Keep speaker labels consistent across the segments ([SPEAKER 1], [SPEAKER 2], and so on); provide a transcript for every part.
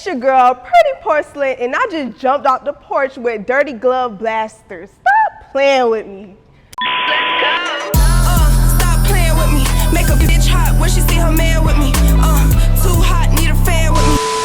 [SPEAKER 1] It's your girl, Pretty Porcelain, and I just jumped off the porch with dirty glove blasters. Stop playing with me.
[SPEAKER 2] Let's go. Stop playing with me. Make a bitch hot when she see her man with me. Too hot, need a fan with me.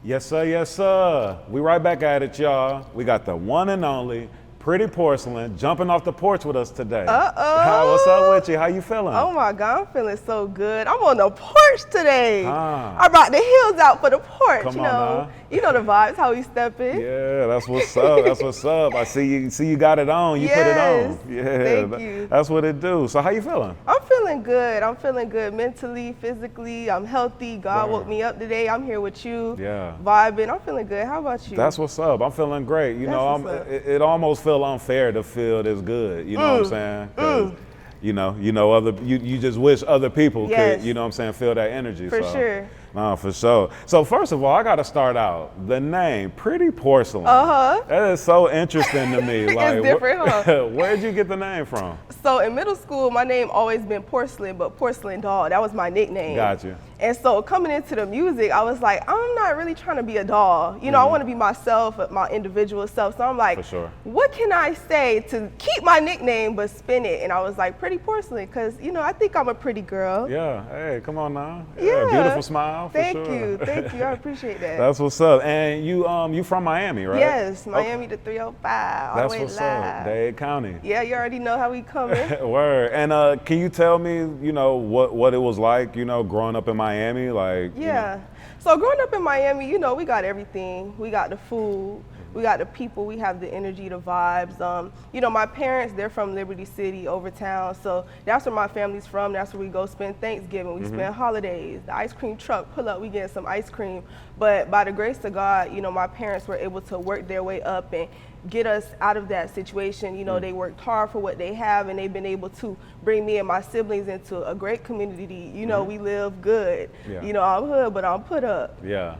[SPEAKER 3] Yes, sir, yes, sir. We right back at it, y'all. We got the one and only Pretty Porcelain jumping off the porch with us today. What's up with you? How you feeling?
[SPEAKER 1] Oh my God, I'm feeling so good. I'm on the porch today.
[SPEAKER 3] Ah.
[SPEAKER 1] I brought the heels out for the porch.
[SPEAKER 3] Come on now.
[SPEAKER 1] You know the vibes, how we step in.
[SPEAKER 3] Yeah, that's what's up. That's what's up. I see you got it on. You put it on. Yeah,
[SPEAKER 1] thank you.
[SPEAKER 3] That's what it do. So how you feeling?
[SPEAKER 1] I'm feeling good. I'm feeling good mentally, physically. I'm healthy. God woke me up today. I'm here with you.
[SPEAKER 3] Yeah.
[SPEAKER 1] Vibing. I'm feeling good. How about you?
[SPEAKER 3] That's what's up. I'm feeling great. You know, it almost feels unfair to feel this good. You know what I'm saying? 'Cause, you just wish other people could, you know what I'm saying, feel that energy.
[SPEAKER 1] For sure.
[SPEAKER 3] No, for sure. So first of all, I got to start out. The name, Pretty Porcelain. That is so interesting to me.
[SPEAKER 1] It's different, huh?
[SPEAKER 3] Where'd you get the name from?
[SPEAKER 1] So in middle school, my name always been Porcelain, but Porcelain Doll. That was my nickname.
[SPEAKER 3] Gotcha.
[SPEAKER 1] And so coming into the music, I was like, I'm not really trying to be a doll. You know, I want to be myself, my individual self. So I'm like, what can I say to keep my nickname but spin it? And I was like, Pretty Porcelain, because, you know, I think I'm a pretty girl.
[SPEAKER 3] Yeah. Hey, come on now.
[SPEAKER 1] Yeah.
[SPEAKER 3] Beautiful smile.
[SPEAKER 1] Thank you. I appreciate that.
[SPEAKER 3] That's what's up. And you from Miami, right?
[SPEAKER 1] Yes, Miami to 305.
[SPEAKER 3] That's what's up. Dade County.
[SPEAKER 1] Yeah, you already know how we coming.
[SPEAKER 3] Word. And can you tell me, you know, what it was like, you know, growing up in Miami? Like,
[SPEAKER 1] yeah. You know. So growing up in Miami, you know, we got everything. We got the food. We got the people, we have the energy, the vibes. You know, my parents, they're from Liberty City, Overtown, so that's where my family's from. That's where we go spend Thanksgiving. We spend holidays. The ice cream truck pull up, we get some ice cream. But by the grace of God, you know, my parents were able to work their way up and get us out of that situation. You know, they worked hard for what they have, and they've been able to bring me and my siblings into a great community. You know, we live good. Yeah. You know, I'm hood, but I'm put up.
[SPEAKER 3] Yeah.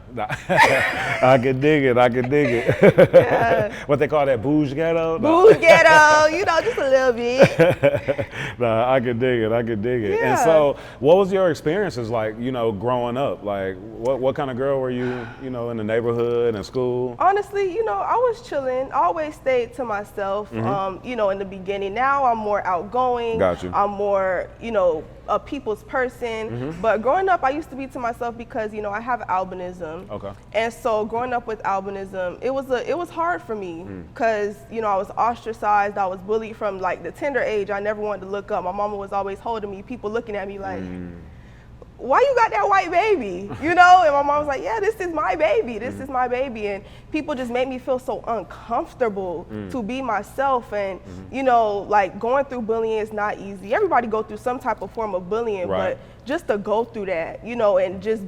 [SPEAKER 3] I can dig it. Yeah. What they call that, bouge ghetto?
[SPEAKER 1] Bouge ghetto, you know, just a little bit.
[SPEAKER 3] Nah, I can dig it.
[SPEAKER 1] Yeah.
[SPEAKER 3] And so, what was your experiences like, you know, growing up? Like, what kind of girl were you, you know, in the neighborhood and school?
[SPEAKER 1] Honestly, you know, I was chilling. I always stayed to myself, you know, in the beginning. Now I'm more outgoing.
[SPEAKER 3] Gotcha.
[SPEAKER 1] I'm more, you know, a people's person. But growing up, I used to be to myself because, you know, I have albinism.
[SPEAKER 3] Okay.
[SPEAKER 1] And so growing up with albinism, it was hard for me because, you know, I was ostracized. I was bullied from like the tender age. I never wanted to look up. My mama was always holding me, people looking at me like, why you got that white baby? You know? And my mom was like, yeah, this is my baby. This is my baby. And people just made me feel so uncomfortable to be myself. And, you know, like going through bullying is not easy. Everybody go through some type of form of bullying, but just to go through that, you know, and just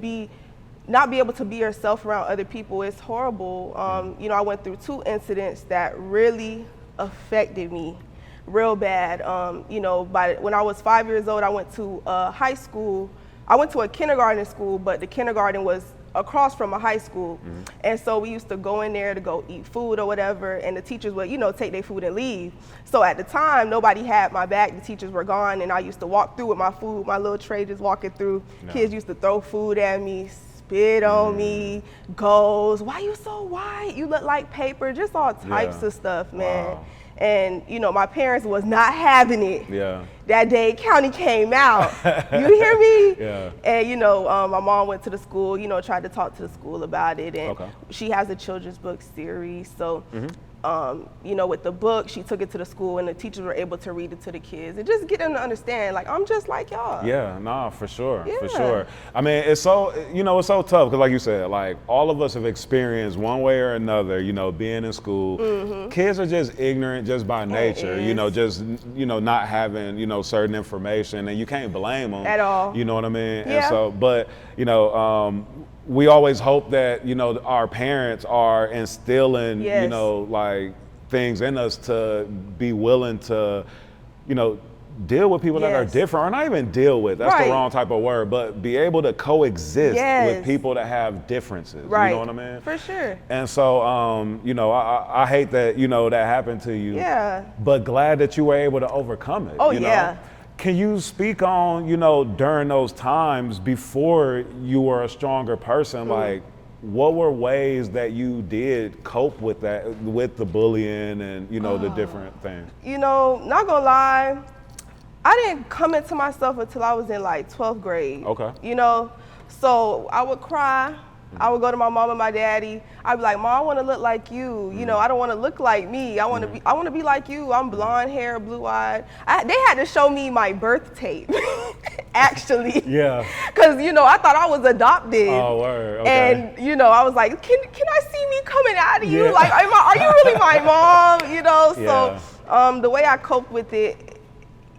[SPEAKER 1] not be able to be yourself around other people is horrible. You know, I went through 2 incidents that really affected me real bad. You know, when I was 5 years old, I went to high school. I went to a kindergarten school, but the kindergarten was across from a high school. And so we used to go in there to go eat food or whatever, and the teachers would, you know, take their food and leave. So at the time, nobody had my back. The teachers were gone, and I used to walk through with my food, my little tray just walking through. Kids used to throw food at me, spit on me, goes, why you so white? You look like paper, just all types of stuff, man. Wow. And, you know, my parents was not having it. Yeah. That day, county came out. You hear me? Yeah. And, you know, my mom went to the school, you know, tried to talk to the school about it. And she has a children's book series. So, you know, with the book, she took it to the school, and the teachers were able to read it to the kids and just get them to understand, like, I'm just like y'all. Yeah, nah, for sure, for sure. I mean, it's so, you know, it's so tough because, like you said, like, all of us have experienced one way or another, you know, being in school. Kids are just ignorant just by nature, you know, just, you know, not having, you know, certain information, and you can't blame them. At all. You know what I mean? Yeah. And so, but, you know, we always hope that, you know, our parents are instilling, you know, like things in us to be willing to, you know, deal with people that are different, or not even deal with, that's the wrong type of word, but be able to coexist with people that have differences, you know what I mean? For sure. And so, you know, I hate that, you know, that happened to you, but glad that you were able to overcome it. Oh, you know? Can you speak on, you know, during those times before you were a stronger person, like,
[SPEAKER 3] what were ways that you did cope with that, with the bullying and, you know, the different things?
[SPEAKER 1] You know, not gonna lie, I didn't come into myself until I was in like 12th grade.
[SPEAKER 3] Okay.
[SPEAKER 1] You know, so I would cry. I would go to my mom and my daddy. I'd be like, Mom, I want to look like you. You know, I don't want to look like me. I want to be like you. I'm blonde hair, blue eyed. They had to show me my birth tape, actually.
[SPEAKER 3] Yeah.
[SPEAKER 1] Cause you know, I thought I was adopted.
[SPEAKER 3] Oh, word. Okay.
[SPEAKER 1] And you know, I was like, can I see me coming out of you? Like, are you really my mom? You know. So the way I coped with it,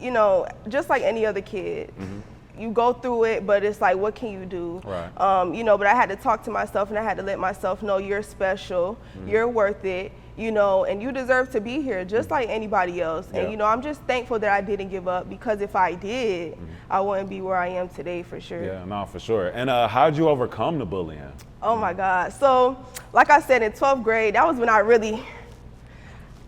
[SPEAKER 1] you know, just like any other kid. You go through it, but it's like, what can you do?
[SPEAKER 3] Right.
[SPEAKER 1] You know, but I had to talk to myself and I had to let myself know you're special, you're worth it, you know, and you deserve to be here just like anybody else.
[SPEAKER 3] Yeah.
[SPEAKER 1] And, you know, I'm just thankful that I didn't give up, because if I did, I wouldn't be where I am today for sure.
[SPEAKER 3] Yeah, no, for sure. And how'd you overcome the bullying?
[SPEAKER 1] Oh my God. So, like I said, in 12th grade, that was when I really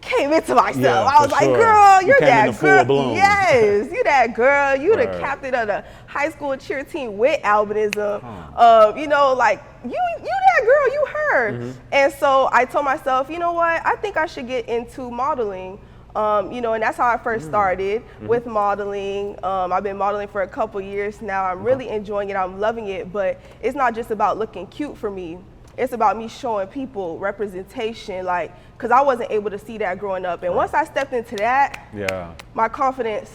[SPEAKER 1] came into myself.
[SPEAKER 3] Yeah,
[SPEAKER 1] I was like,
[SPEAKER 3] sure.
[SPEAKER 1] girl, you're
[SPEAKER 3] You came
[SPEAKER 1] that
[SPEAKER 3] into full
[SPEAKER 1] girl.
[SPEAKER 3] bloom.
[SPEAKER 1] Yes, you that girl. You the
[SPEAKER 3] Right.
[SPEAKER 1] captain of the high school cheer team with albinism. You know, like you that girl, you her. And so I told myself, you know what? I think I should get into modeling. You know, and that's how I first started with modeling. I've been modeling for a couple years now. I'm really enjoying it. I'm loving it. But it's not just about looking cute for me. It's about me showing people representation, like, because I wasn't able to see that growing up. And once I stepped into that, my confidence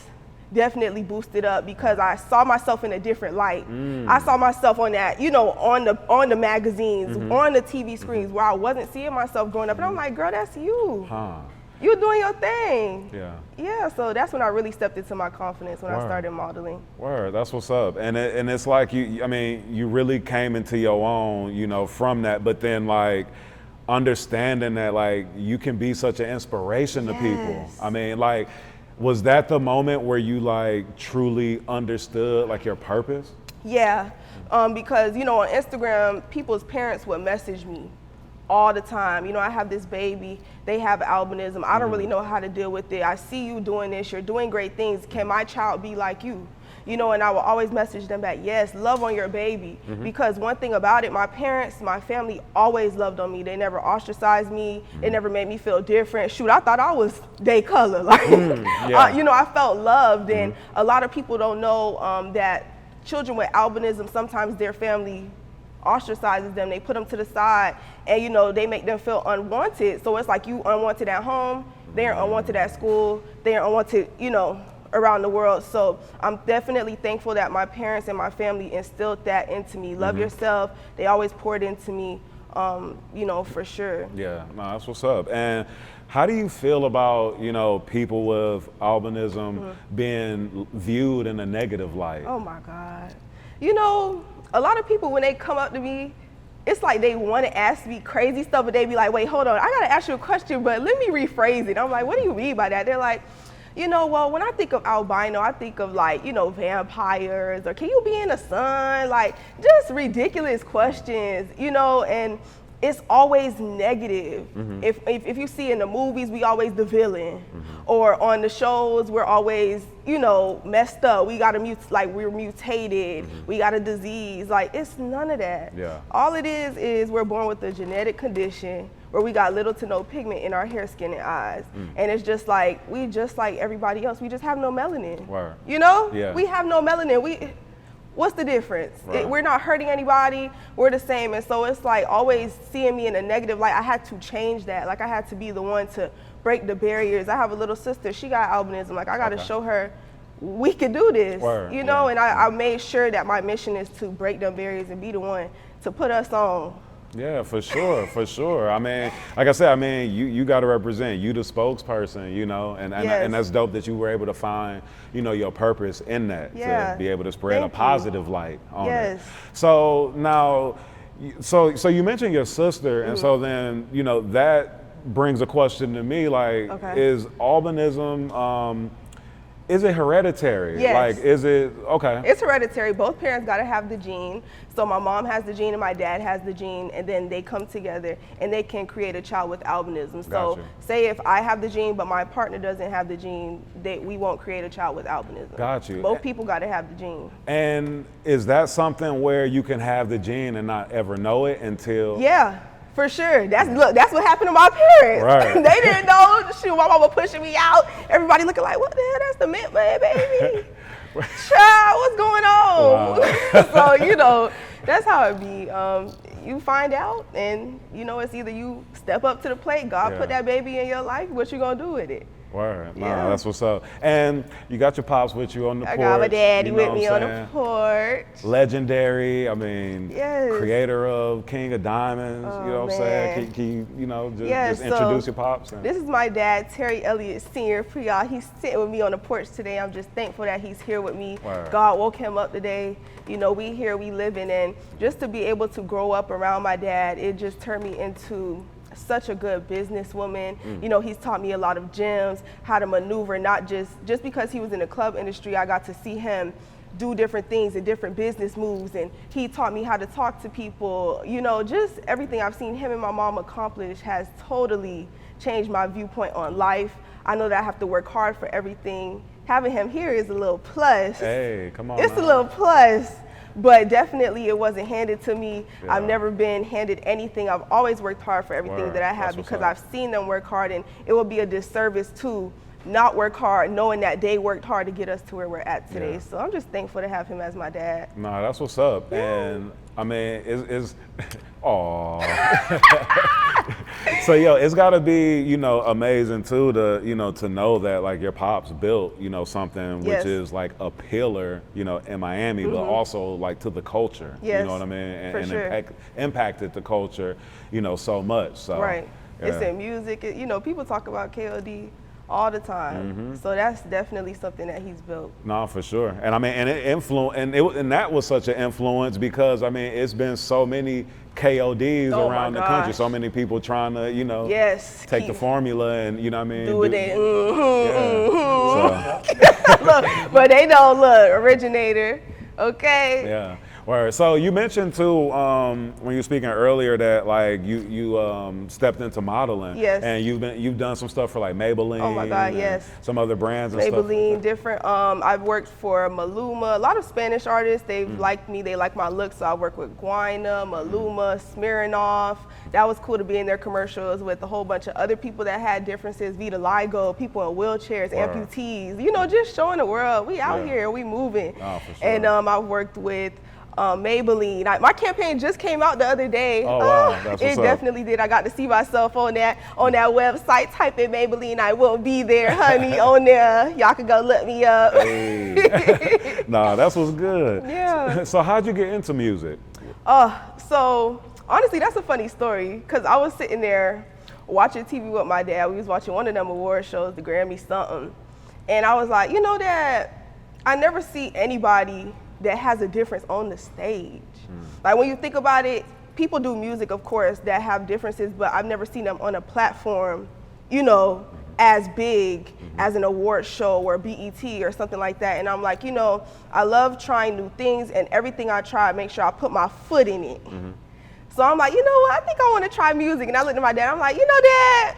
[SPEAKER 1] definitely boosted up, because I saw myself in a different light. I saw myself on that, you know, on the magazines, on the TV screens, where I wasn't seeing myself growing up. And I'm like, girl, that's you. You're doing your thing. Yeah, so that's when I really stepped into my confidence, when I started modeling.
[SPEAKER 3] Word, that's what's up. And it's like, you really came into your own, you know, from that, but then like understanding that like you can be such an inspiration to people. I mean, like, was that the moment where you like truly understood like your purpose?
[SPEAKER 1] Yeah, because, you know, on Instagram, people's parents would message me all the time. You know, I have this baby, they have albinism. I don't really know how to deal with it. I see you doing this, you're doing great things. Can my child be like you? You know, and I will always message them back, yes, love on your baby. Because one thing about it, my parents, my family always loved on me. They never ostracized me. They never made me feel different. Shoot, I thought I was day color. Like, you know, I felt loved. And a lot of people don't know that children with albinism, sometimes their family ostracizes them. They put them to the side, and you know, they make them feel unwanted. So it's like, you unwanted at home, they're unwanted at school, they're unwanted, you know, around the world. So I'm definitely thankful that my parents and my family instilled that into me. Love yourself. They always poured into me, you know, for sure.
[SPEAKER 3] Yeah, no, that's what's up. And how do you feel about, you know, people with albinism being viewed in a negative light?
[SPEAKER 1] Oh my God. You know, a lot of people, when they come up to me, it's like they want to ask me crazy stuff, but they be like, wait, hold on, I gotta ask you a question, but let me rephrase it. I'm like, what do you mean by that? They're like, you know, well, when I think of albino, I think of like, you know, vampires, or can you be in the sun? Like, just ridiculous questions, you know, and it's always negative. If you see in the movies, we always the villain. Or on the shows, we're always, you know, messed up. We got like we're mutated. We got a disease. Like, it's none of that. All it is we're born with a genetic condition where we got little to no pigment in our hair, skin, and eyes. And it's just like, we just like everybody else. We just have no melanin. You know? We have no melanin. What's the difference? We're not hurting anybody. We're the same. And so it's like always seeing me in a negative light. I had to change that. Like, I had to be the one to break the barriers. I have a little sister. She got albinism. Like, I got to show her we could do this. You know, and I made sure that my mission is to break them barriers and be the one to put us on.
[SPEAKER 3] Yeah, for sure, for sure. I mean, like I said, I mean, you got to represent. You the spokesperson, you know, and that's dope that you were able to find, you know, your purpose in that, to be able to spread a positive light on it. So now, so you mentioned your sister, and so then, you know, that brings a question to me, like, is albinism, Is it hereditary?
[SPEAKER 1] Yes.
[SPEAKER 3] Like, is it, okay.
[SPEAKER 1] It's hereditary. Both parents got to have the gene. So my mom has the gene and my dad has the gene, and then they come together and they can create a child with albinism. So say if I have the gene but my partner doesn't have the gene, we won't create a child with albinism.
[SPEAKER 3] Got you.
[SPEAKER 1] Both people got to have the gene.
[SPEAKER 3] And is that something where you can have the gene and not ever know it until?
[SPEAKER 1] Yeah. For sure. That's what happened to my parents. Right. They didn't know. Shoot, my mama pushing me out. Everybody looking like, what the hell? That's the mint man, baby. Child, what's going on? Wow. So, that's how it be. You find out, and it's either you step up to the plate, God put that baby in your life, what you gonna do with it?
[SPEAKER 3] Word. Nah, that's what's up. And you got your pops with you on the porch.
[SPEAKER 1] I got my daddy with me on the porch.
[SPEAKER 3] Legendary. I mean, creator of King of Diamonds. You know what I'm saying? Can you, just introduce your pops?
[SPEAKER 1] This is my dad, Terry Elliott Sr. For y'all, he's sitting with me on the porch today. I'm just thankful that he's here with me. Word. God woke him up today. We here, we living, and just to be able to grow up around my dad, it just turned me into such a good businesswoman. He's taught me a lot of gems, how to maneuver, not just because he was in the club industry, I got to see him do different things and different business moves, and he taught me how to talk to people. Just everything I've seen him and my mom accomplish has totally changed my viewpoint on life. I know that I have to work hard for everything. Having him here is a little plus.
[SPEAKER 3] Hey, come on.
[SPEAKER 1] It's a little plus. But definitely it wasn't handed to me. I've never been handed anything. I've always worked hard for everything that I have because I've seen them work hard, and it would be a disservice to not work hard knowing that they worked hard to get us to where we're at today. So I'm just thankful to have him as my dad.
[SPEAKER 3] Nah, that's what's up. And I mean, it's aww. So it's gotta be, amazing too to know that like your pops built, something which is like a pillar, in Miami, but also like to the culture. You know what I mean? And impacted the culture, so much. So
[SPEAKER 1] it's in music, people talk about KOD all the time. So that's definitely something that he's built.
[SPEAKER 3] No, for sure. And I mean, and it influenced, and that was such an influence because I mean, it's been so many KODs around the country, so many people trying to, take the formula and do it.
[SPEAKER 1] Look, but they don't originator, okay?
[SPEAKER 3] Yeah. Word. So you mentioned too when you were speaking earlier that like you stepped into modeling.
[SPEAKER 1] Yes.
[SPEAKER 3] And you've done some stuff for like Maybelline.
[SPEAKER 1] Oh my God, yes.
[SPEAKER 3] Some other brands and
[SPEAKER 1] Maybelline,
[SPEAKER 3] stuff.
[SPEAKER 1] different. I've worked for Maluma. A lot of Spanish artists. They've liked me. They like my look. So I work with Guayna, Maluma, Smirnoff. That was cool to be in their commercials with a whole bunch of other people that had differences. Vita Ligo, people in wheelchairs, amputees. Just showing the world we out here, we moving.
[SPEAKER 3] Oh, for sure.
[SPEAKER 1] And I've worked with Maybelline. My campaign just came out the other day.
[SPEAKER 3] Oh wow, that's what's
[SPEAKER 1] it definitely did. I got to see myself on that website. Type in Maybelline, I will be there, honey. On there, y'all can go look me up.
[SPEAKER 3] Hey. Nah, that's what's good.
[SPEAKER 1] Yeah.
[SPEAKER 3] So how'd you get into music?
[SPEAKER 1] So honestly, that's a funny story because I was sitting there watching TV with my dad. We was watching one of them award shows, the Grammy something, and I was like, Dad, I never see anybody that has a difference on the stage. Like when you think about it, people do music, of course, that have differences, but I've never seen them on a platform, as big as an award show or BET or something like that. And I'm like, I love trying new things, and everything I try, I make sure I put my foot in it. So I'm like, what? I think I want to try music. And I looked at my dad, I'm like, Dad,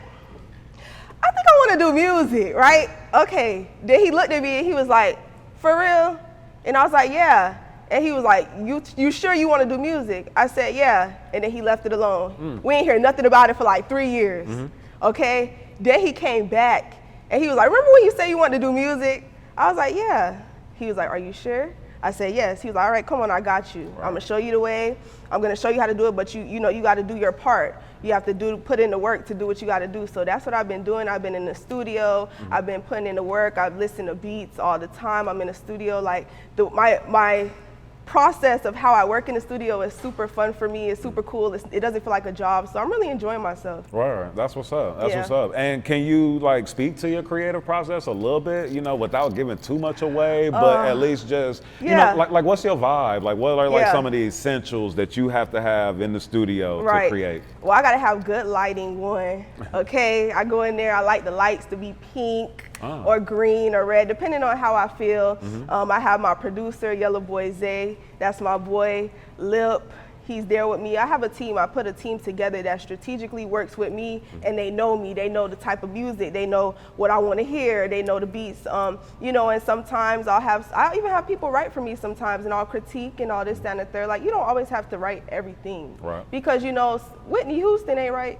[SPEAKER 1] I think I want to do music, right? Okay. Then he looked at me and he was like, for real? And I was like, yeah. And he was like, you sure you want to do music? I said, yeah. And then he left it alone. We ain't hear nothing about it for like 3 years. Okay? Then he came back and he was like, remember when you said you wanted to do music? I was like, yeah. He was like, are you sure? I said, yes. He was like, all right, come on, I got you. I'm gonna show you the way. I'm gonna show you how to do it, but you gotta do your part. You have to put in the work to do what you gotta do. So that's what I've been doing. I've been in the studio. I've been putting in the work. I've listened to beats all the time. I'm in the studio. Like my process of how I work in the studio is super fun for me. It's super cool. It doesn't feel like a job. So I'm really enjoying myself.
[SPEAKER 3] Right. That's what's up. That's what's up. And can you like speak to your creative process a little bit, without giving too much away, but at least just, like what's your vibe? Like what are like some of the essentials that you have to have in the studio to create?
[SPEAKER 1] Well, I gotta have good lighting, one. Okay. I go in there, I like the lights to be pink. or green or red, depending on how I feel. I have my producer, Yellow Boy Zay. That's my boy, Lip. He's there with me. I have a team. I put a team together that strategically works with me, and they know me. They know the type of music. They know what I want to hear. They know the beats. You know, and sometimes I even have people write for me sometimes, and I'll critique and all this, that, and the third. Like, you don't always have to write everything.
[SPEAKER 3] Right.
[SPEAKER 1] Because, you know, Whitney Houston ain't write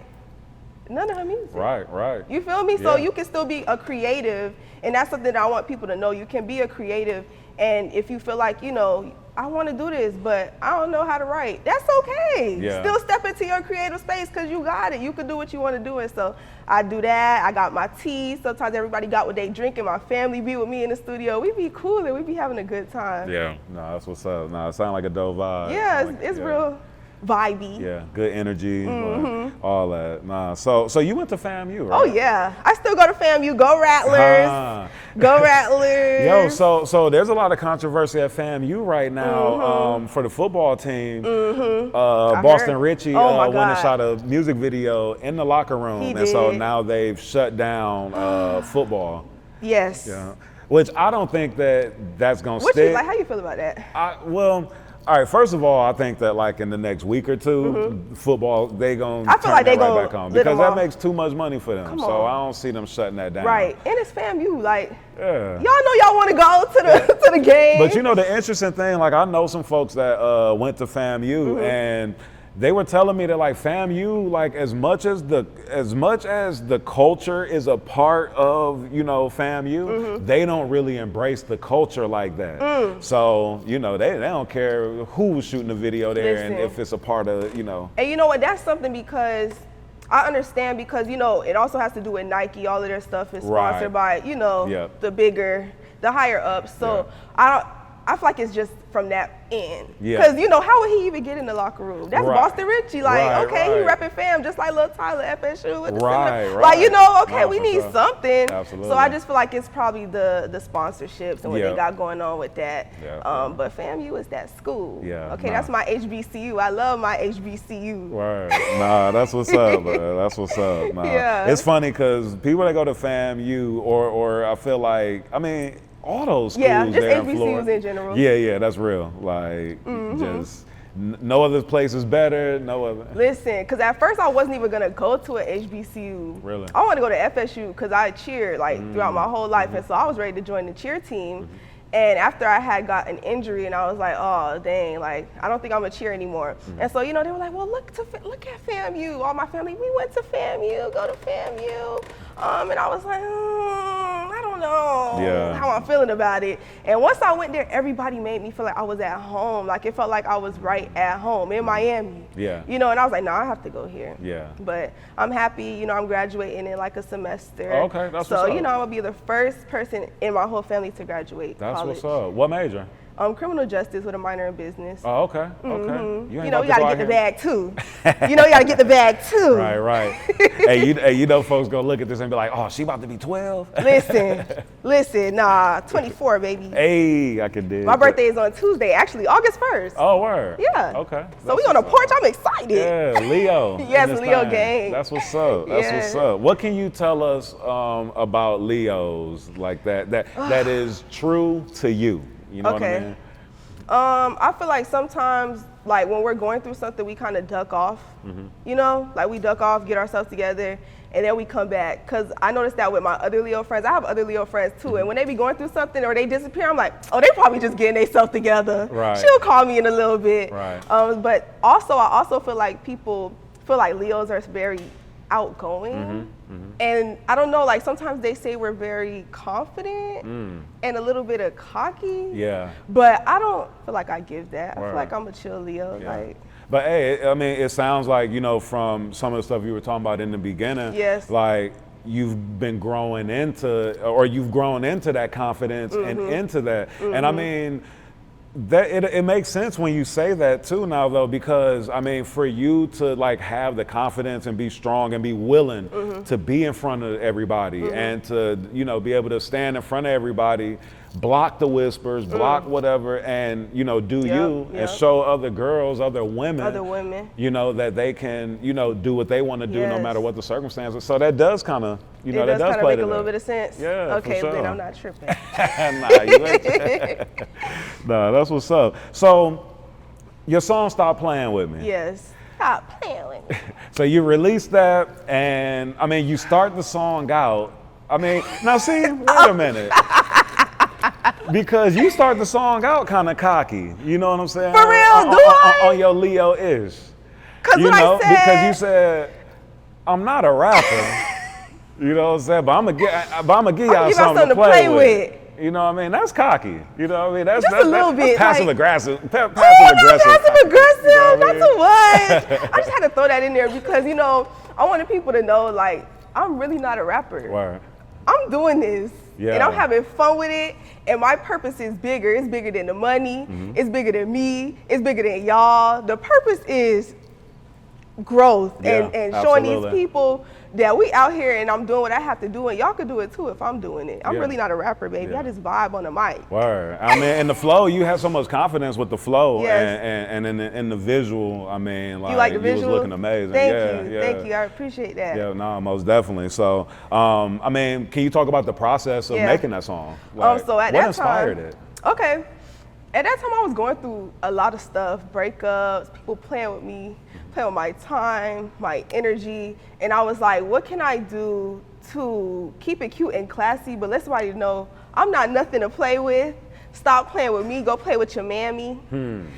[SPEAKER 1] none of her music.
[SPEAKER 3] Right.
[SPEAKER 1] You feel me? So you can still be a creative, and that's something that I want people to know. You can be a creative, and if you feel like, you know, I want to do this, but I don't know how to write, that's okay. Still step into your creative space because you got it. You can do what you want to do. And so I do that. I got my tea. Sometimes everybody got what they drink, and my family be with me in the studio. We be cool and we be having a good time.
[SPEAKER 3] Yeah. No, that's what's up. No, it sounds like a dope vibe.
[SPEAKER 1] Yeah, it's real vibey.
[SPEAKER 3] Yeah, good energy, all that. Nah, so you went to FAMU, right?
[SPEAKER 1] Oh yeah, I still go to FAMU. Go Rattlers, go Rattlers.
[SPEAKER 3] Yo, so there's a lot of controversy at FAMU right now for the football team. Boston Richie went and shot a music video in the locker room, and so now they've shut down football.
[SPEAKER 1] Yes.
[SPEAKER 3] Yeah. Which I don't think that's gonna
[SPEAKER 1] stick.
[SPEAKER 3] stick.
[SPEAKER 1] Like, how you feel about that?
[SPEAKER 3] Well. All right, first of all, I think that like in the next week or two, football, they gonna turn
[SPEAKER 1] like
[SPEAKER 3] that right back on because that makes too much money for them.
[SPEAKER 1] Come
[SPEAKER 3] so
[SPEAKER 1] on.
[SPEAKER 3] I don't see them shutting that down.
[SPEAKER 1] Right, and it's FAMU, like,
[SPEAKER 3] yeah.
[SPEAKER 1] Y'all know y'all want to go to the game.
[SPEAKER 3] But you know the interesting thing, like I know some folks that went to FAMU and they were telling me that like FAMU, like as much as the culture is a part of, you know, FAMU, they don't really embrace the culture like that. So, you know, they don't care who's shooting the video there and if it's a part of, you know.
[SPEAKER 1] And you know what, that's something because I understand because, you know, it also has to do with Nike. All of their stuff is sponsored by, you know, the higher ups. So I feel like it's just from that end. Because, you know, how would he even get in the locker room? That's Boston Richie. Like, he repping fam just like Lil Tyler, FSU. With the Like, you know, we need something.
[SPEAKER 3] Absolutely.
[SPEAKER 1] So I just feel like it's probably the sponsorships and what they got going on with that. But FAMU is that school. That's my HBCU. I love my HBCU.
[SPEAKER 3] Right. Nah, that's what's up, bro. That's what's up. Nah. It's funny because people that go to FAMU or I feel like, I mean, all those schools
[SPEAKER 1] just
[SPEAKER 3] there
[SPEAKER 1] HBCUs
[SPEAKER 3] in Florida.
[SPEAKER 1] in general.
[SPEAKER 3] Yeah, that's real. Like, just no other place is better, no other.
[SPEAKER 1] Listen, because at first I wasn't even going to go to an HBCU.
[SPEAKER 3] Really?
[SPEAKER 1] I wanted to go to FSU because I cheered like throughout my whole life. And so I was ready to join the cheer team. And after I had got an injury and I was like, oh, dang, like, I don't think I'm going to cheer anymore. And so, you know, they were like, well, look at FAMU. All my family, we went to FAMU, go to FAMU. And I was like, I don't know how I'm feeling about it. And once I went there, everybody made me feel like I was at home. Like, it felt like I was right at home in Miami. You know, and I was like, no, I have to go here. But I'm happy, you know, I'm graduating in like a semester.
[SPEAKER 3] Okay, that's
[SPEAKER 1] so,
[SPEAKER 3] what's up.
[SPEAKER 1] you know, I'm going to be the first person in my whole family to graduate.
[SPEAKER 3] That's what's up. What major?
[SPEAKER 1] Criminal justice with a minor in business.
[SPEAKER 3] Oh, okay. Okay.
[SPEAKER 1] You know, we gotta get the bag too. You know, you gotta get the bag too.
[SPEAKER 3] Right. Hey, you know, folks gonna look at this and be like, oh, she about to be 12.
[SPEAKER 1] Listen, nah, 24, baby.
[SPEAKER 3] Hey, I can dig.
[SPEAKER 1] My birthday is on Tuesday, actually, August 1st.
[SPEAKER 3] Oh, word.
[SPEAKER 1] Yeah.
[SPEAKER 3] Okay.
[SPEAKER 1] So we on a porch. I'm excited.
[SPEAKER 3] Yeah, Leo.
[SPEAKER 1] Yes, Leo gang.
[SPEAKER 3] That's what's up. That's what's up. What can you tell us about Leos like that is true to you? You know what I mean?
[SPEAKER 1] I feel like sometimes, like when we're going through something, we kind of duck off. You know, like we duck off, get ourselves together, and then we come back. Cause I noticed that with my other Leo friends. I have other Leo friends too, and when they be going through something or they disappear, I'm like, oh, they probably just getting themselves together.
[SPEAKER 3] Right.
[SPEAKER 1] She'll call me in a little bit.
[SPEAKER 3] Right.
[SPEAKER 1] But also, I also feel like people feel like Leos are very outgoing. And I don't know, like sometimes they say we're very confident and a little bit of cocky. But I don't feel like I give that. I feel like I'm a chill Leo. Like.
[SPEAKER 3] But hey, I mean, it sounds like, you know, from some of the stuff you were talking about in the beginning, like you've been growing into, or you've grown into that confidence and into that. And I mean, that it makes sense when you say that too now though, because I mean, for you to like have the confidence and be strong and be willing to be in front of everybody and to, you know, be able to stand in front of everybody, block the whispers, block whatever, and do you and show other girls, other women, that they can, do what they want to do no matter what the circumstances. So that does kind of, that does play
[SPEAKER 1] make a little bit of sense.
[SPEAKER 3] Yeah,
[SPEAKER 1] okay,
[SPEAKER 3] for sure.
[SPEAKER 1] Then I'm not tripping.
[SPEAKER 3] Nah, you ain't. Nah, that's what's up. So your song "Stop Playing With Me."
[SPEAKER 1] Yes. Stop playing with me.
[SPEAKER 3] So you release that, and I mean, you start the song out. I mean, now see, wait a minute. Because you start the song out kind of cocky, you know what I'm saying?
[SPEAKER 1] For real, do I?
[SPEAKER 3] On your Leo-ish.
[SPEAKER 1] Because
[SPEAKER 3] because you said, I'm not a rapper, you know what I'm saying? But I'm gonna give y'all something to play with. You know what I mean? That's cocky. You know what I mean? That's
[SPEAKER 1] a little bit
[SPEAKER 3] passive aggressive. Passive
[SPEAKER 1] aggressive.
[SPEAKER 3] You know
[SPEAKER 1] Not too much. I just had to throw that in there because I wanted people to know like I'm really not a rapper.
[SPEAKER 3] Word.
[SPEAKER 1] I'm doing this.
[SPEAKER 3] Yeah.
[SPEAKER 1] And I'm having fun with it, and my purpose is bigger. It's bigger than the money. It's bigger than me. It's bigger than y'all. The purpose is growth and showing these people that we out here and I'm doing what I have to do, and y'all could do it too if I'm doing it. I'm really not a rapper, baby. I just vibe on the mic.
[SPEAKER 3] Word. I mean, in the flow, you have so much confidence with the flow and in the visual. I mean, like,
[SPEAKER 1] you like the visual?
[SPEAKER 3] Was looking amazing.
[SPEAKER 1] Thank you. Thank you. I appreciate that.
[SPEAKER 3] Yeah, no, most definitely. So, I mean, can you talk about the process of making that song? Like,
[SPEAKER 1] so at
[SPEAKER 3] what
[SPEAKER 1] that
[SPEAKER 3] inspired
[SPEAKER 1] time,
[SPEAKER 3] it?
[SPEAKER 1] Okay. At that time, I was going through a lot of stuff, breakups, people playing with me, playing with my time, my energy, and I was like, what can I do to keep it cute and classy, but let somebody know I'm not nothing to play with. Stop playing with me, go play with your mammy. And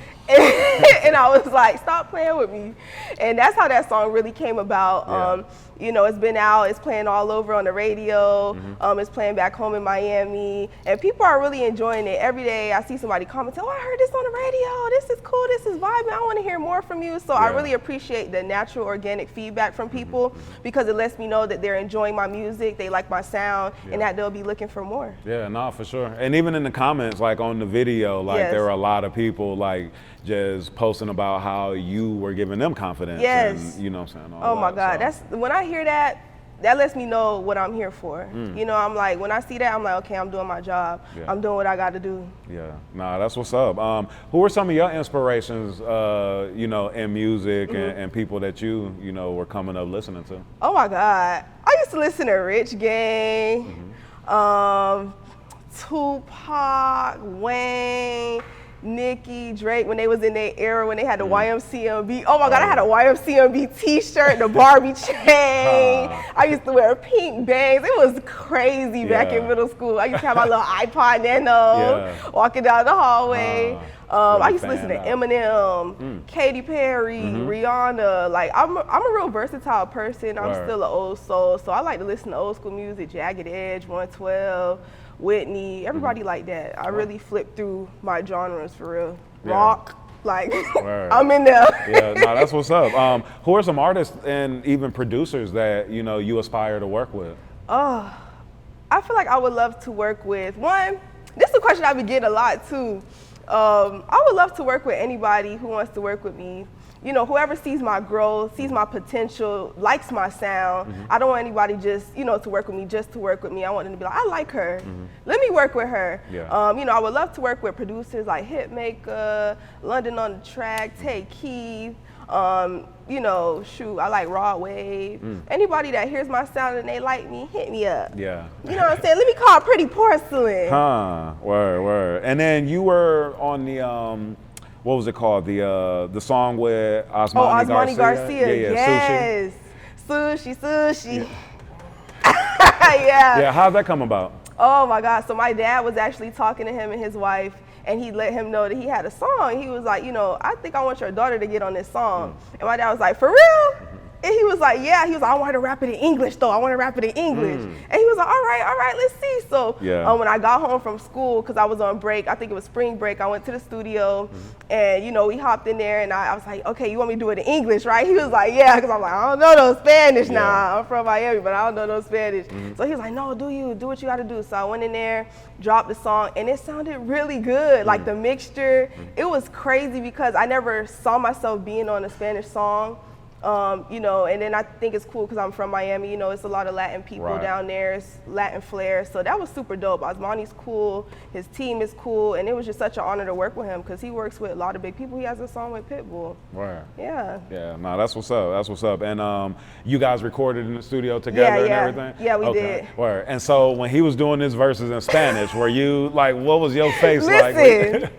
[SPEAKER 1] I was like, stop playing with me. And that's how that song really came about. It's been out, it's playing all over on the radio, it's playing back home in Miami, and people are really enjoying it. Every day I see somebody comment, oh, I heard this on the radio, this is cool, this is vibing, I want to hear more from you. So I really appreciate the natural, organic feedback from people because it lets me know that they're enjoying my music, they like my sound, and that they'll be looking for more. Yeah,
[SPEAKER 3] no, for sure. And even in the comments, like on the video, like there were a lot of people like just posting about how you were giving them confidence.
[SPEAKER 1] Yes.
[SPEAKER 3] And, you know what I'm saying?
[SPEAKER 1] Oh my God, that's when I hear that lets me know what I'm here for. I'm like, when I see that, I'm like, okay, I'm doing my job. I'm doing what I got to do.
[SPEAKER 3] Yeah, nah, that's what's up. Who are some of your inspirations, in music and people that you were coming up listening to?
[SPEAKER 1] Oh my God, I used to listen to Rich Gang, Tupac, Wayne, Nicki, Drake, when they was in their era, when they had the YMCMB. Oh my God, I had a YMCMB t-shirt, the Barbie chain. I used to wear pink bangs. It was crazy back in middle school. I used to have my little iPod Nano, walking down the hallway. I used to listen to Eminem, Katy Perry, Rihanna. Like, I'm a real versatile person. I'm still an old soul, so I like to listen to old school music, Jagged Edge, 112. Whitney, everybody like that. I really flip through my genres for real. Rock, like I'm in there.
[SPEAKER 3] Yeah, no, that's what's up. Who are some artists and even producers that you aspire to work with?
[SPEAKER 1] Oh, I feel like I would love to work with this is a question I've been getting a lot too. I would love to work with anybody who wants to work with me. Whoever sees my growth, sees my potential, likes my sound. I don't want anybody just, to work with me just to work with me. I want them to be like, I like her. Let me work with her. I would love to work with producers like Hitmaker, London on the Track, Take Keith. I like Raw Wave. Anybody that hears my sound and they like me, hit me up.
[SPEAKER 3] Yeah.
[SPEAKER 1] You know what I'm saying? Let me call Pretty Porcelain.
[SPEAKER 3] Word. And then you were on the what was it called? The song with Osmani
[SPEAKER 1] Garcia.
[SPEAKER 3] Yes.
[SPEAKER 1] Sushi.
[SPEAKER 3] Yeah, how'd that come about?
[SPEAKER 1] Oh my God. So my dad was actually talking to him and his wife, and he let him know that he had a song. He was like, I think I want your daughter to get on this song. And my dad was like, for real? And he was like, yeah. He was like, I want her to rap it in English, though. I want to rap it in English. And he was like, all right, let's see. So when I got home from school, because I was on break, I think it was spring break, I went to the studio, and, we hopped in there, and I was like, okay, you want me to do it in English, right? He was like, yeah, because I'm like, I don't know no Spanish now. I'm from Miami, but I don't know no Spanish. So he was like, no, do what you got to do. So I went in there, dropped the song, and it sounded really good. Like the mixture, it was crazy because I never saw myself being on a Spanish song. You know, and then I think it's cool because I'm from Miami, you know, it's a lot of Latin people down there, it's Latin flair, so that was super dope. Osmani's cool, his team is cool, and it was just such an honor to work with him because he works with a lot of big people. He has a song with Pitbull.
[SPEAKER 3] Right.
[SPEAKER 1] Yeah.
[SPEAKER 3] Yeah, no, that's what's up, that's what's up. And you guys recorded in the studio together and everything?
[SPEAKER 1] Yeah, we did.
[SPEAKER 3] Word. And so when he was doing his verses in Spanish, were you, like, what was your face like?
[SPEAKER 1] Listen,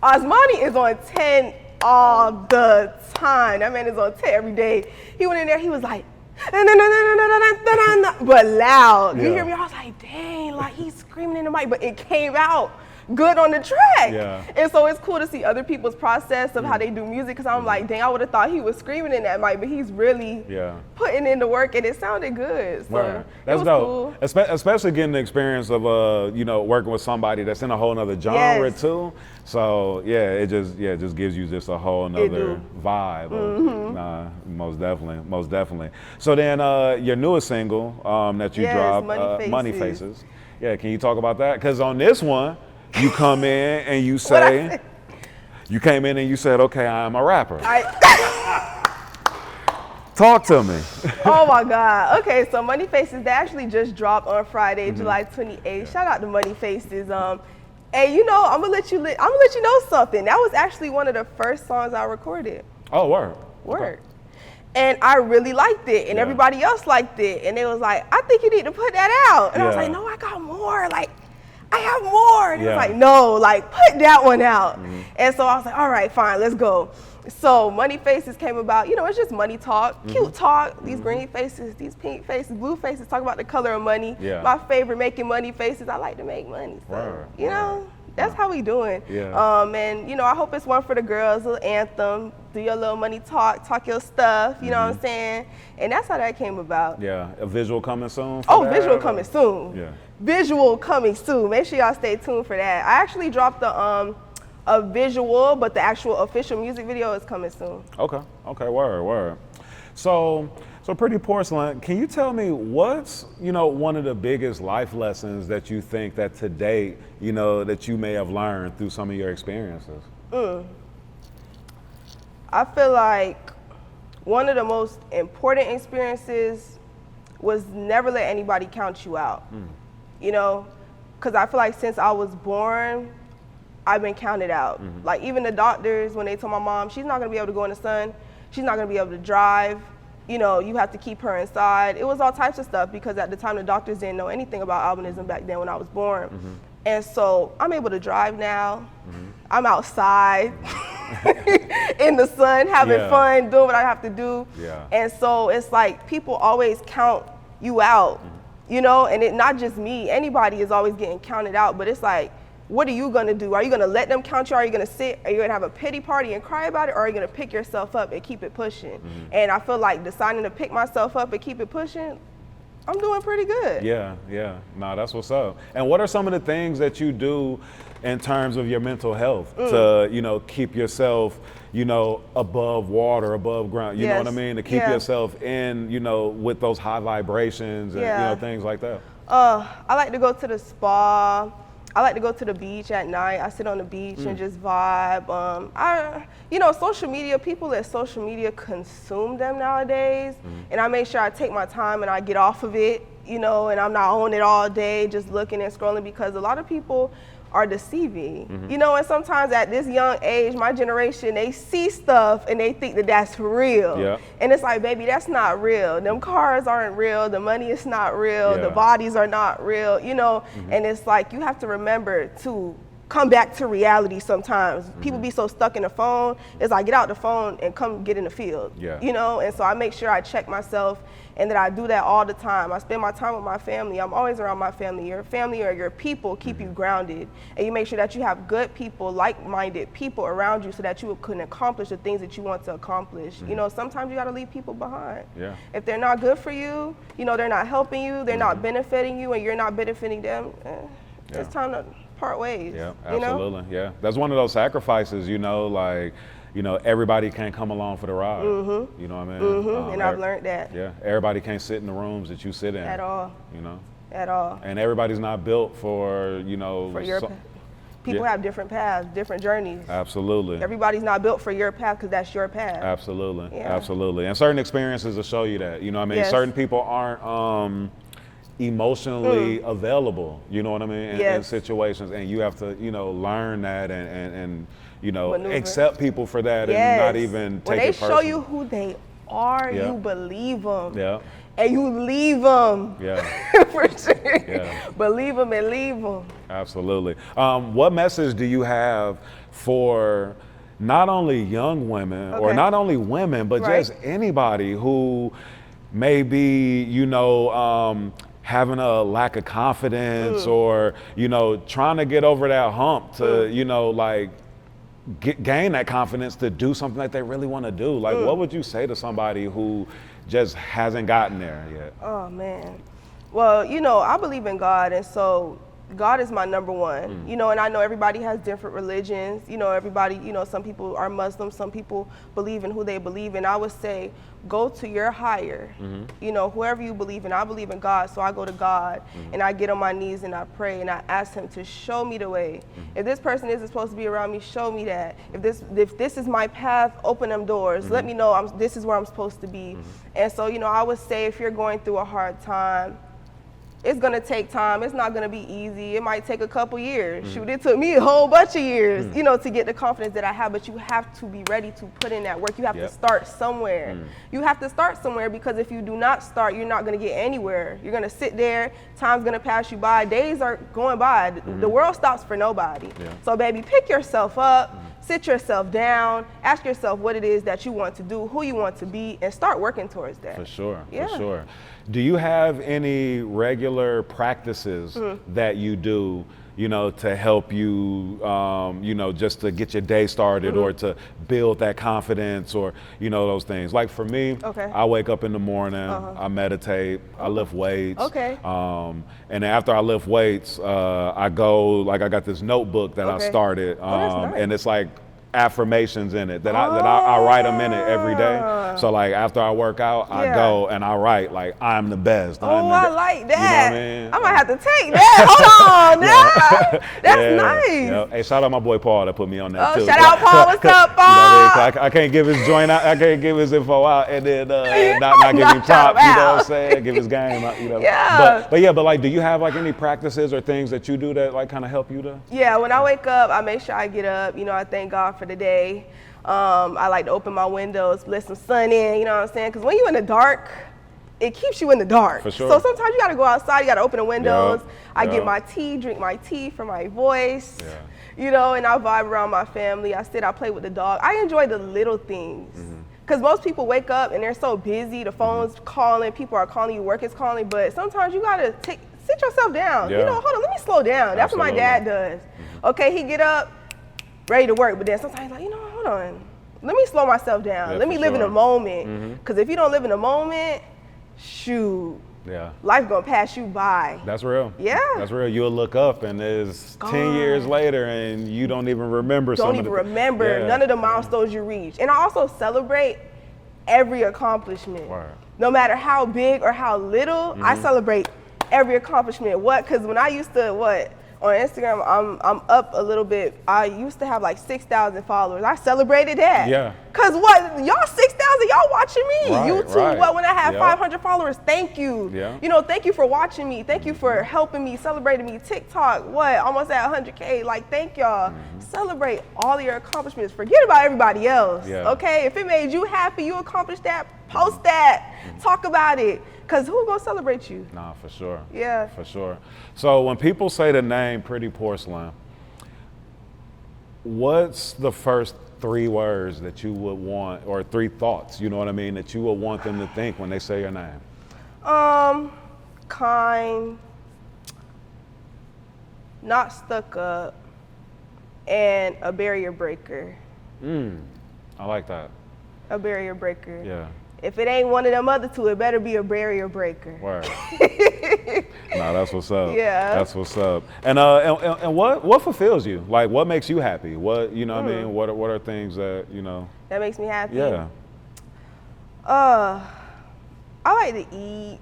[SPEAKER 1] Osmani is on 10 all the time. That man is on 10 every day. He went in there, he was like, but loud. You hear me? I was like, dang, like he's screaming in the mic, but it came out good on the track.
[SPEAKER 3] Yeah.
[SPEAKER 1] And so it's cool to see other people's process of how they do music, because I'm like, dang, I would have thought he was screaming in that mic, but he's really putting in the work, and it sounded good. So
[SPEAKER 3] that's dope. Cool. Especially getting the experience of you know, working with somebody that's in a whole nother genre too. So yeah, it just gives you just a whole nother vibe. Nah, most definitely. So then your newest single that you dropped, Money Faces. Yeah, can you talk about that? Because on this one, you come in and you say, you came in and you said, okay, I'm a rapper. Talk to me.
[SPEAKER 1] Oh my God. Okay, so Money Faces, that actually just dropped on Friday, July 28th. Shout out to Money Faces. Hey, you know, I'm gonna let you know something. That was actually one of the first songs I recorded.
[SPEAKER 3] Oh, word.
[SPEAKER 1] Okay. And I really liked it, and everybody else liked it, and they was like, I think you need to put that out. And I was like, no, I got more. Like, I have more. And he was like, no, like, put that one out. And so I was like, all right, fine, let's go. So Money Faces came about, you know, it's just money talk, cute talk, these green faces, these pink faces, blue faces, talk about the color of money. My favorite, making money faces. I like to make money. So, you know, that's how we doing. And, you know, I hope it's one for the girls, a little anthem, do your little money talk, talk your stuff, you know what I'm saying? And that's how that came about.
[SPEAKER 3] Yeah, a visual coming soon?
[SPEAKER 1] Visual coming soon. Yeah. Visual coming soon. Make sure y'all stay tuned for that. I actually dropped a visual, but the actual official music video is coming soon. Okay, word. So Pretty Porcelain, can you tell me what's, you know, one of the biggest life lessons that you think that to date, you know, that you may have learned through some of your experiences? I feel like one of the most important experiences was never let anybody count you out. You know, because I feel like since I was born, I've been counted out. Like even the doctors, when they told my mom, she's not gonna be able to go in the sun, she's not gonna be able to drive, you know, you have to keep her inside. It was all types of stuff because at the time the doctors didn't know anything about albinism back then when I was born. And so I'm able to drive now. I'm outside in the sun, having fun, doing what I have to do. And so it's like people always count you out, you know, and it not just me, anybody is always getting counted out, but it's like, what are you gonna do? Are you gonna let them count you? Are you gonna sit? Are you gonna have a pity party and cry about it? Or are you gonna pick yourself up and keep it pushing? And I feel like deciding to pick myself up and keep it pushing, I'm doing pretty good.
[SPEAKER 3] Yeah. Nah, that's what's up. And what are some of the things that you do in terms of your mental health to, you know, keep yourself, you know, above water, above ground, you know what I mean? To keep yourself in, you know, with those high vibrations and, you know, things like that.
[SPEAKER 1] I like to go to the spa. I like to go to the beach at night. I sit on the beach and just vibe. You know, social media, people let social media consume them nowadays. And I make sure I take my time and I get off of it, you know, and I'm not on it all day just looking and scrolling, because a lot of people are deceiving, you know, and sometimes at this young age, my generation, they see stuff and they think that that's real. And it's like, baby, that's not real. Them cars aren't real. The money is not real. The bodies are not real, you know, and it's like, you have to remember to come back to reality sometimes. People be so stuck in the phone. It's like, get out the phone and come get in the field, you know? And so I make sure I check myself and that I do that all the time. I spend my time with my family. I'm always around my family. Your family or your people keep you grounded. And you make sure that you have good people, like-minded people around you so that you can accomplish the things that you want to accomplish. You know, sometimes you gotta leave people behind. If they're not good for you, you know, they're not helping you, they're not benefiting you, and you're not benefiting them, it's time to part ways.
[SPEAKER 3] Absolutely. You know? That's one of those sacrifices, you know, like, you know, everybody can't come along for the ride. You know what I mean?
[SPEAKER 1] And I've learned that.
[SPEAKER 3] Everybody can't sit in the rooms that you sit in.
[SPEAKER 1] At all.
[SPEAKER 3] You know?
[SPEAKER 1] At all.
[SPEAKER 3] And everybody's not built for, you know,
[SPEAKER 1] for your People have different paths, different journeys.
[SPEAKER 3] Absolutely.
[SPEAKER 1] Everybody's not built for your path because that's your path.
[SPEAKER 3] Absolutely. Absolutely. And certain experiences will show you that. You know what I mean? Certain people aren't emotionally available, you know what I mean, in situations, and you have to, learn that and maneuver. Accept people for that and not even take it personal.
[SPEAKER 1] When they show you who they are, you believe them.
[SPEAKER 3] Yeah.
[SPEAKER 1] And you leave them.
[SPEAKER 3] Yeah.
[SPEAKER 1] For sure. Yeah. Believe them and leave them.
[SPEAKER 3] Absolutely. What message do you have for not only young women or not only women, but just anybody who may be, having a lack of confidence or, trying to get over that hump to, gain that confidence to do something that they really want to do? Like, what would you say to somebody who just hasn't gotten there yet?
[SPEAKER 1] Oh, man. Well, I believe in God, and so God is my number one, and I know everybody has different religions, everybody, some people are Muslim, some people believe in who they believe in. I would say, go to your higher, whoever you believe in. I believe in God, so I go to God and I get on my knees and I pray and I ask him to show me the way. If this person isn't supposed to be around me, show me that. If this is my path, open them doors. Let me know this is where I'm supposed to be. And so, I would say if you're going through a hard time, it's gonna take time. It's not gonna be easy. It might take a couple years. Shoot, it took me a whole bunch of years, to get the confidence that I have, but you have to be ready to put in that work. You have to start somewhere. You have to start somewhere, because if you do not start, you're not gonna get anywhere. You're gonna sit there, time's gonna pass you by, days are going by. The world stops for nobody. So baby, pick yourself up, sit yourself down, ask yourself what it is that you want to do, who you want to be, and start working towards that.
[SPEAKER 3] For sure, for sure. Do you have any regular practices that you do, to help you, just to get your day started or to build that confidence or, those things? Like for me, I wake up in the morning, I meditate, I lift weights. And then after I lift weights, I go, I got this notebook that I started, and it's like affirmations in it that I write them in it every day. So after I work out, I go and I write I'm the best.
[SPEAKER 1] I like that. You know what I mean? I might have to take that. Hold on, that's nice.
[SPEAKER 3] Yeah. Hey, shout out my boy Paul that put me on that too.
[SPEAKER 1] Shout out Paul. What's up, Paul?
[SPEAKER 3] I can't give his joint out. I can't give his info out and then not give him props. You know what I'm saying? Give his game out. But do you have any practices or things that you do that kind of help you to?
[SPEAKER 1] Yeah, when I wake up, I make sure I get up. I thank God for the day. I like to open my windows, let some sun in, you know what I'm saying? Because when you're in the dark, it keeps you in the dark.
[SPEAKER 3] For sure.
[SPEAKER 1] So sometimes you gotta go outside, you gotta open the windows. I get my tea, drink my tea for my voice, and I vibe around my family. I play with the dog. I enjoy the little things. Because most people wake up and they're so busy, the phone's calling, people are calling you, work is calling, but sometimes you gotta sit yourself down. Hold on, let me slow down. That's what my dad does. Okay, he get up, ready to work, but then sometimes he's like, hold on, let me slow myself down. Let me live in a moment. Because if you don't live in a moment, shoot, life gonna pass you by.
[SPEAKER 3] That's real.
[SPEAKER 1] Yeah.
[SPEAKER 3] That's real. You'll look up and it's 10 years later and you don't even remember
[SPEAKER 1] none of the milestones you reach. And I also celebrate every accomplishment. No matter how big or how little, I celebrate every accomplishment. Because when I used to, on Instagram, I'm up a little bit. I used to have 6,000 followers. I celebrated that.
[SPEAKER 3] Yeah.
[SPEAKER 1] Cause y'all 6,000, y'all watching me. YouTube, when I had 500 followers, thank you.
[SPEAKER 3] Yeah.
[SPEAKER 1] Thank you for watching me. Thank you for helping me, celebrating me. TikTok, almost at 100K. Thank y'all. Celebrate all your accomplishments. Forget about everybody else. Okay, if it made you happy, you accomplished that, post that, talk about it. Because who's going to celebrate you?
[SPEAKER 3] Nah, for sure.
[SPEAKER 1] Yeah.
[SPEAKER 3] For sure. So when people say the name Pretty Porcelain, what's the first 3 words that you would want, or 3 thoughts, you know what I mean, that you would want them to think when they say your name?
[SPEAKER 1] Kind, not stuck up, and a barrier breaker.
[SPEAKER 3] I like that.
[SPEAKER 1] A barrier breaker.
[SPEAKER 3] Yeah.
[SPEAKER 1] If it ain't one of them other 2, it better be a barrier breaker.
[SPEAKER 3] Word. Nah, that's what's up.
[SPEAKER 1] Yeah.
[SPEAKER 3] That's what's up. And what fulfills you? What makes you happy? What I mean? What are things that
[SPEAKER 1] that makes me happy?
[SPEAKER 3] Yeah.
[SPEAKER 1] I like to eat.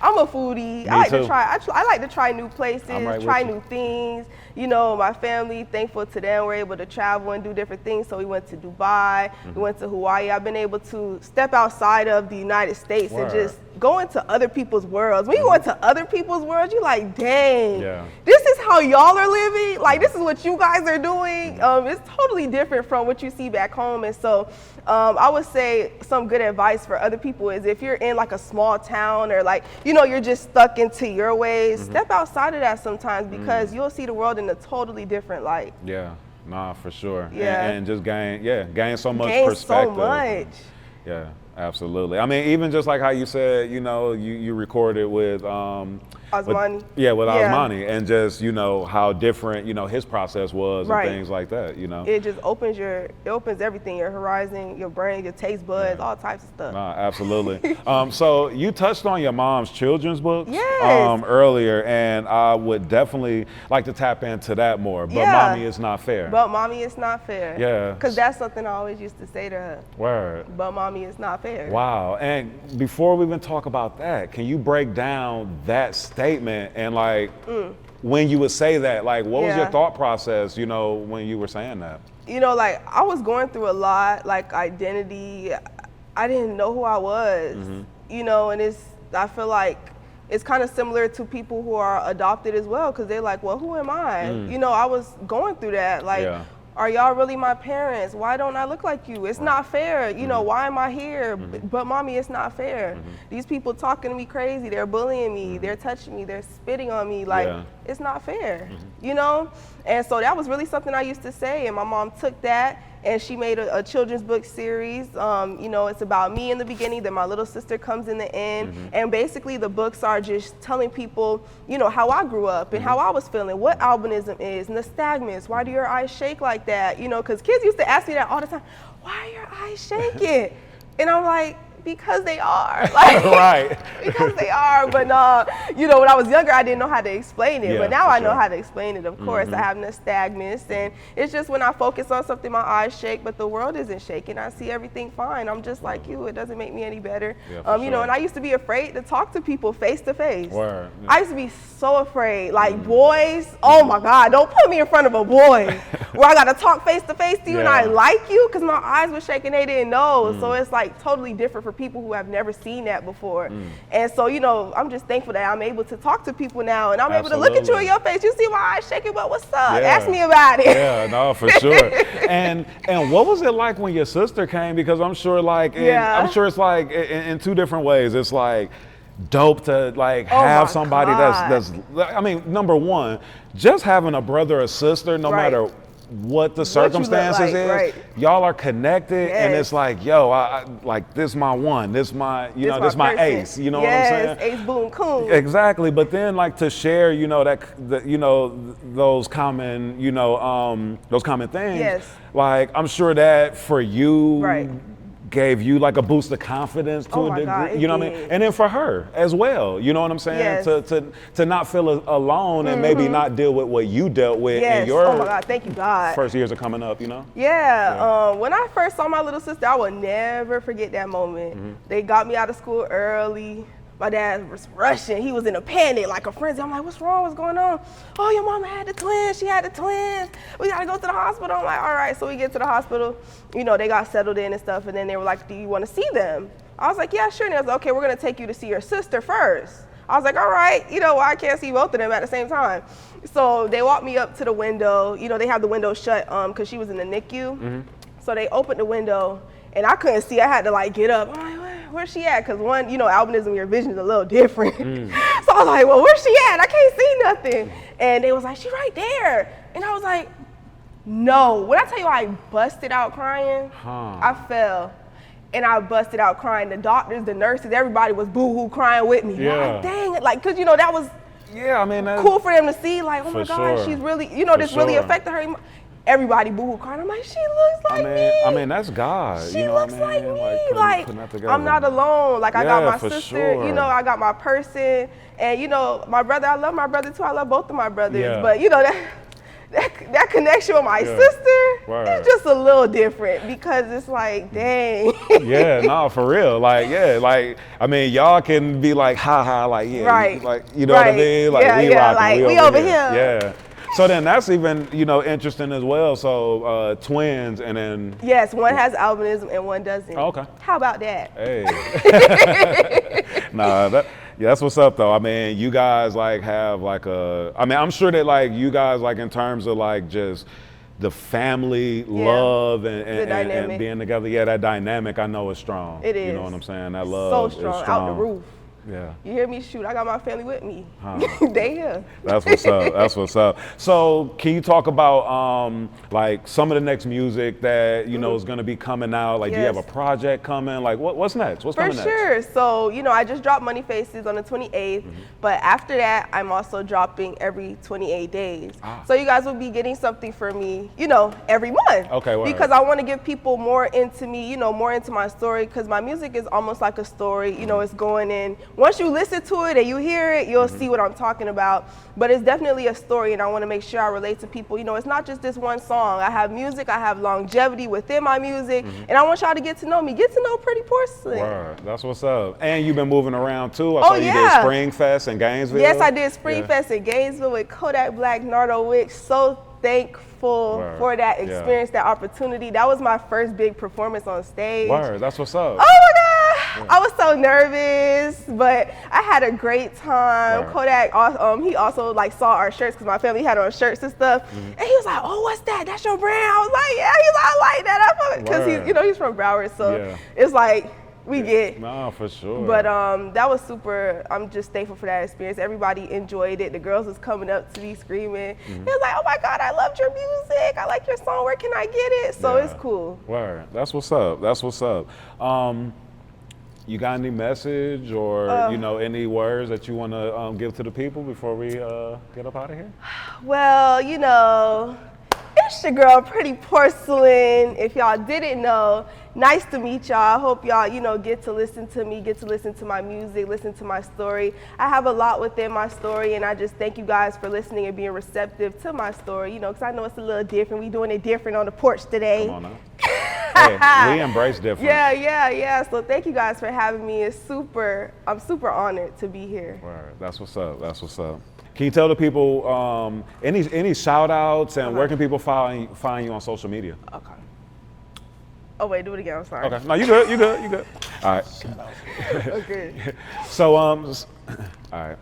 [SPEAKER 1] I'm a foodie. I like to try new places, try new things. You know, my family, thankful to them, we're able to travel and do different things. So we went to Dubai, we went to Hawaii. I've been able to step outside of the United States and just go into other people's worlds. When you go into other people's worlds, you're like, dang, this is how y'all are living. Like, this is what you guys are doing. It's totally different from what you see back home. And so I would say some good advice for other people is if you're in like a small town or like, you know, you're just stuck into your ways, step outside of that sometimes because you'll see the world in a totally different light.
[SPEAKER 3] Yeah, nah, for sure.
[SPEAKER 1] Yeah.
[SPEAKER 3] And just gain so much perspective.
[SPEAKER 1] So much.
[SPEAKER 3] Yeah, absolutely. I mean, even just like how you said, you know, you recorded with
[SPEAKER 1] Osmani.
[SPEAKER 3] With Osmani, and just, you know, how different, you know, his process was and things like that, you know.
[SPEAKER 1] It just opens everything, your horizon, your brain, your taste buds, all types of stuff.
[SPEAKER 3] Nah, absolutely. So you touched on your mom's children's books
[SPEAKER 1] earlier,
[SPEAKER 3] and I would definitely like to tap into that more. But Mommy, It's Not Fair.
[SPEAKER 1] But Mommy, It's Not Fair.
[SPEAKER 3] Yeah.
[SPEAKER 1] Because that's something I always used to say to her.
[SPEAKER 3] Word.
[SPEAKER 1] But Mommy, It's Not Fair.
[SPEAKER 3] Wow. And before we even talk about that, can you break down that statement and like when you would say that, like what was your thought process, you know, when you were saying that?
[SPEAKER 1] You know, like I was going through a lot, like identity. I didn't know who I was, you know, and I feel like it's kind of similar to people who are adopted as well, because they're like, well, who am I? You know, I was going through that, like, are y'all really my parents? Why don't I look like you? It's not fair. You know, why am I here? But Mommy, it's not fair. These people talking to me crazy. They're bullying me. They're touching me. They're spitting on me. Like, it's not fair, you know? And so that was really something I used to say. And my mom took that and she made a children's book series. You know, it's about me in the beginning, then my little sister comes in the end. And basically the books are just telling people, you know, how I grew up and how I was feeling, what albinism is, nystagmus, why do your eyes shake like that? You know, because kids used to ask me that all the time, why are your eyes shaking? And I'm like, because they are. Like, because they are. But you know, when I was younger, I didn't know how to explain it. But now I know how to explain it, of course. I have nystagmus. And it's just when I focus on something, my eyes shake, but the world isn't shaking. I see everything fine. I'm just like you. It doesn't make me any better. You know, and I used to be afraid to talk to people face to face. I used to be so afraid. Like boys, oh my God, don't put me in front of a boy where I got to talk face to face to you and I like you, because my eyes were shaking. They didn't know. So it's like totally different for people who have never seen that before. And so, you know, I'm just thankful that I'm able to talk to people now and I'm able to look at you in your face. You see my eyes shaking, but what's up? Ask me about it.
[SPEAKER 3] Yeah, no, for sure. And what was it like when your sister came? Because I'm sure like, I'm sure it's like in two different ways. It's like dope to like have somebody that's, I mean, number one, just having a brother or sister, no matter what the circumstances is, y'all are connected, and it's like, yo, I like this my one, this my, you know, this my ace, you know what I'm saying?
[SPEAKER 1] Ace boom coon.
[SPEAKER 3] Exactly, but then like to share, you know, you know, those common, you know, those common things. Like I'm sure that for you. Gave you like a boost of confidence to a degree, you know what I mean? And then for her as well, you know what I'm saying? To not feel alone and maybe not deal with what you dealt with in your
[SPEAKER 1] oh my God, thank you God.
[SPEAKER 3] First years of coming up, you know?
[SPEAKER 1] When I first saw my little sister, I will never forget that moment. They got me out of school early. My dad was rushing. He was in a panic, like a frenzy. I'm like, what's wrong? What's going on? Oh, your mama had the twins. She had the twins. We got to go to the hospital. I'm like, all right. So we get to the hospital. You know, they got settled in and stuff. And then they were like, do you want to see them? I was like, yeah, sure. And they was like, okay, we're going to take you to see your sister first. I was like, all right. You know, well, I can't see both of them at the same time. So they walked me up to the window. You know, they have the window shut because she was in the NICU. So they opened the window. And I couldn't see. I had to like get up. I'm like, where's she at? Because one, you know, albinism, your vision is a little different. So I was like, well, where's she at? I can't see nothing. And they was like, she's right there. And I was like, no. When I tell you I busted out crying, I fell. And I busted out crying. The doctors, the nurses, everybody was boo-hoo crying with me. Like, dang it. Like, because, you know, that was
[SPEAKER 3] I mean,
[SPEAKER 1] cool for them to see. Like, oh my God, she's really, you know, this really affected her. Everybody boo-hoo crying. I'm like, she looks like me.
[SPEAKER 3] I mean, that's God.
[SPEAKER 1] She
[SPEAKER 3] you know
[SPEAKER 1] looks
[SPEAKER 3] what I mean?
[SPEAKER 1] like me. Like, I'm not alone. Like, I got my sister,
[SPEAKER 3] sure.
[SPEAKER 1] you know, I got my person. And, you know, my brother, I love my brother too. I love both of my brothers. But, you know, that connection with my sister is just a little different because it's like, dang.
[SPEAKER 3] Yeah, no, for real. Like, yeah, like, I mean, y'all can be like, ha ha, like, yeah,
[SPEAKER 1] right.
[SPEAKER 3] like, you know what I mean? Like, we rocking,
[SPEAKER 1] like, we over here.
[SPEAKER 3] Yeah. So then that's even, you know, interesting as well. So twins and then.
[SPEAKER 1] Yes, one has albinism and one doesn't.
[SPEAKER 3] Oh, okay.
[SPEAKER 1] How about that?
[SPEAKER 3] Hey. Nah, that's what's up though. I mean, you guys like have like I mean, I'm sure that like you guys like in terms of like just the family love and being together. Yeah, that dynamic I know is strong.
[SPEAKER 1] It is.
[SPEAKER 3] You know what I'm saying? That love
[SPEAKER 1] so strong,
[SPEAKER 3] is strong.
[SPEAKER 1] out the roof.
[SPEAKER 3] Yeah.
[SPEAKER 1] You hear me? Shoot, I got my family with me. They here.
[SPEAKER 3] That's what's up. That's what's up. So can you talk about like some of the next music that you know is going to be coming out? Like, do you have a project coming? Like, what's next? What's coming next?
[SPEAKER 1] For sure. So you know, I just dropped Money Faces on the 28th, but after that, I'm also dropping every 28 days. So you guys will be getting something from me, you know, every month.
[SPEAKER 3] Okay. Word.
[SPEAKER 1] Because I want to give people more into me, you know, more into my story. Because my music is almost like a story. You know, it's going in. Once you listen to it and you hear it, you'll see what I'm talking about. But it's definitely a story, and I want to make sure I relate to people. You know, it's not just this one song. I have music, I have longevity within my music, and I want y'all to get to know me. Get to know Pretty Porcelain.
[SPEAKER 3] Word. That's what's up. And you've been moving around too. I saw you did Spring Fest in Gainesville.
[SPEAKER 1] Yes, I did Spring Fest in Gainesville with Kodak Black, Nardo Wick. So thankful for that experience, that opportunity. That was my first big performance on stage.
[SPEAKER 3] Word. That's what's up.
[SPEAKER 1] Oh my God. I was so nervous, but I had a great time.
[SPEAKER 3] Right.
[SPEAKER 1] Kodak, he also like saw our shirts because my family had on shirts and stuff, and he was like, "Oh, what's that? That's your brand?" I was like, "Yeah." He's like, "I like that," because he's, you know, he's from Broward, so it's like we get.
[SPEAKER 3] No, for sure.
[SPEAKER 1] But that was super. I'm just thankful for that experience. Everybody enjoyed it. The girls was coming up to me screaming. It was like, "Oh my God, I loved your music. I like your song. Where can I get it?" So it's cool.
[SPEAKER 3] Word. That's what's up. That's what's up. You got any message or you know, any words that you want to give to the people before we get up out of here?
[SPEAKER 1] Well, you know, it's your girl Pretty Porcelain. If y'all didn't know, nice to meet y'all. I hope y'all, you know, get to listen to me, get to listen to my music, listen to my story. I have a lot within my story, and I just thank you guys for listening and being receptive to my story, you know, because I know it's a little different. We doing it different on the porch today.
[SPEAKER 3] Come on now. Hey, we embrace different.
[SPEAKER 1] Yeah. So thank you guys for having me. I'm super honored to be here.
[SPEAKER 3] Word. That's what's up. That's what's up. Can you tell the people any shout outs and where can people find you on social media?
[SPEAKER 1] Okay. Oh wait, do it again. I'm sorry.
[SPEAKER 3] Okay. No, you good. All right.
[SPEAKER 1] Okay.
[SPEAKER 3] So all right.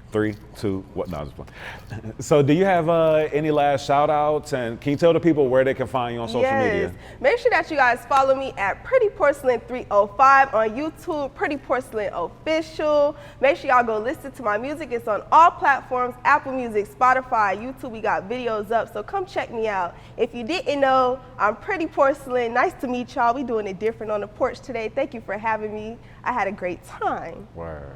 [SPEAKER 3] 3, 2, what? No, I was just playing. So do you have any last shout outs, and can you tell the people where they can find you on social media?
[SPEAKER 1] Make sure that you guys follow me at Pretty Porcelain 305 on YouTube, Pretty Porcelain Official. Make sure y'all go listen to my music. It's on all platforms, Apple Music, Spotify, YouTube. We got videos up, so come check me out. If you didn't know, I'm Pretty Porcelain. Nice to meet y'all. We doing it different on the porch today. Thank you for having me. I had a great time.
[SPEAKER 3] Word.